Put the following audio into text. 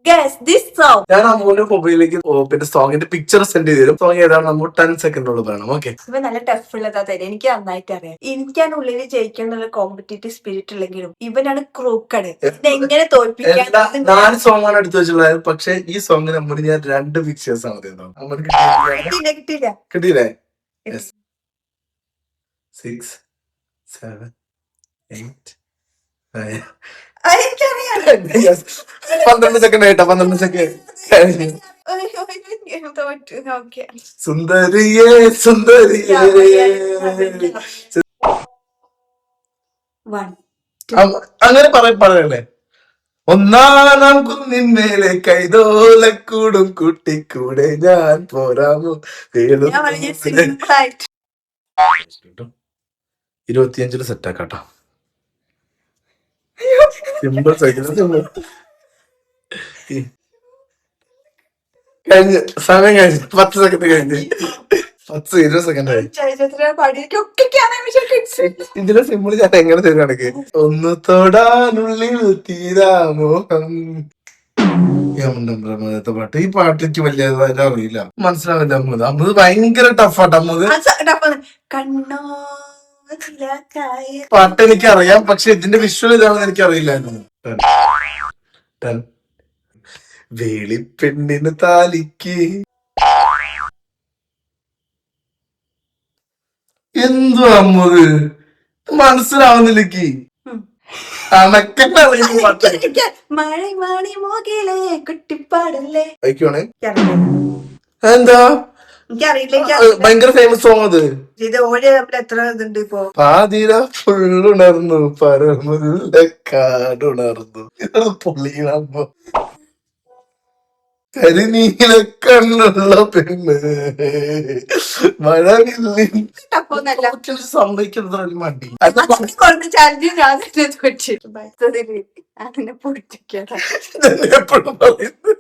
Guess this song. ഞാൻ അമ്മൂന്റെ മൊബൈലിലേക്ക് പിന്നെ സോങ്ങിന്റെ picture send ചെയ്ത് തരും. സോങ് ഏതാണ് നമ്മൾ 10 സെക്കൻഡോട് പറയണം. ഓക്കെ, ഇവ നല്ല ടഫ് ഉള്ളതാ തരും. എനിക്ക് നന്നായിട്ട് അറിയാം. എനിക്കാണ് ഉള്ളിൽ ജയിക്കാനുള്ള കോമ്പറ്റേറ്റീവ് സ്പിരിറ്റ് ഉള്ളെങ്കിലും ഇവനാണ് ക്രൂക്കട്. എങ്ങനെ തോൽപ്പിക്കാൻ 4 സോങ് ആണ് എടുത്തു വെച്ചിട്ടുള്ളത്. പക്ഷെ ഈ സോങ്ങിന് അമ്മൂന് ഞാൻ 2 പിക്ചേഴ്സ് ആണ് തരുന്നത്. കിട്ടിയില്ല. കിട്ടിയില്ലേ? 6 7 8 9 എനിക്കറിയാം. 12 സെക്കൻഡ് ആയിട്ടാ. 12 സെക്കൻഡ്. ഓക്കെ. സുന്ദരിയേ സുന്ദരിയേ. അങ്ങനെ പറയല്ലേ? ഒന്നാം കുന്നിന്മേലെ കൈതോലക്കൂടും കുട്ടിക്കൂടെ ഞാൻ പോരാമോ? 25 സെറ്റാക്കാട്ടോ. സിമ്പിൾ കഴിഞ്ഞ് സമയം കഴിഞ്ഞ് 10 സെക്കൻഡ് കഴിഞ്ഞ് 10-20 സെക്കൻഡ് ആയി. ഇതിലെ സിമ്പിൾ ഞാൻ എങ്ങനെ തരും കണക്ക്? ഒന്ന് തൊടാനുള്ളിൽ തീരാമോഹം. ത്തെ പാട്ട്. ഈ പാട്ട് എനിക്ക് വലിയ അറിയില്ല, മനസ്സിലാവില്ല. അമ്മത് ഭയങ്കര ടഫാട്ടോ. അമ്മത് പാട്ട് എനിക്കറിയാം, പക്ഷെ ഇതിന്റെ വിഷ്വൽ ഇതാണെന്ന് എനിക്കറിയില്ലായിരുന്നു. വേളിപ്പെണ്ണിന് താലിക്ക് എന്തു അമ്മത് മനസ്സിലാവുന്നില്ലേക്ക്. അണക്കെന്നെ അറിയുന്ന പാട്ട്. എന്താ ഭയങ്കര ഫേമസ് സോങ് അത്. എത്ര ഇതുണ്ട് ഇപ്പൊ? പാതിര ഫുള്ളുണർന്നു പരമുള്ള കാടുണർന്നു പൊള്ളിയാകുമ്പോ കരിനീല കണ്ണുള്ള പെണ്ണ് മഴവില്ലി സമ്മതിക്കുന്നത് മടി. അതിനെ പൊടിച്ചിരിക്കാ എപ്പോഴും പറയുന്നത്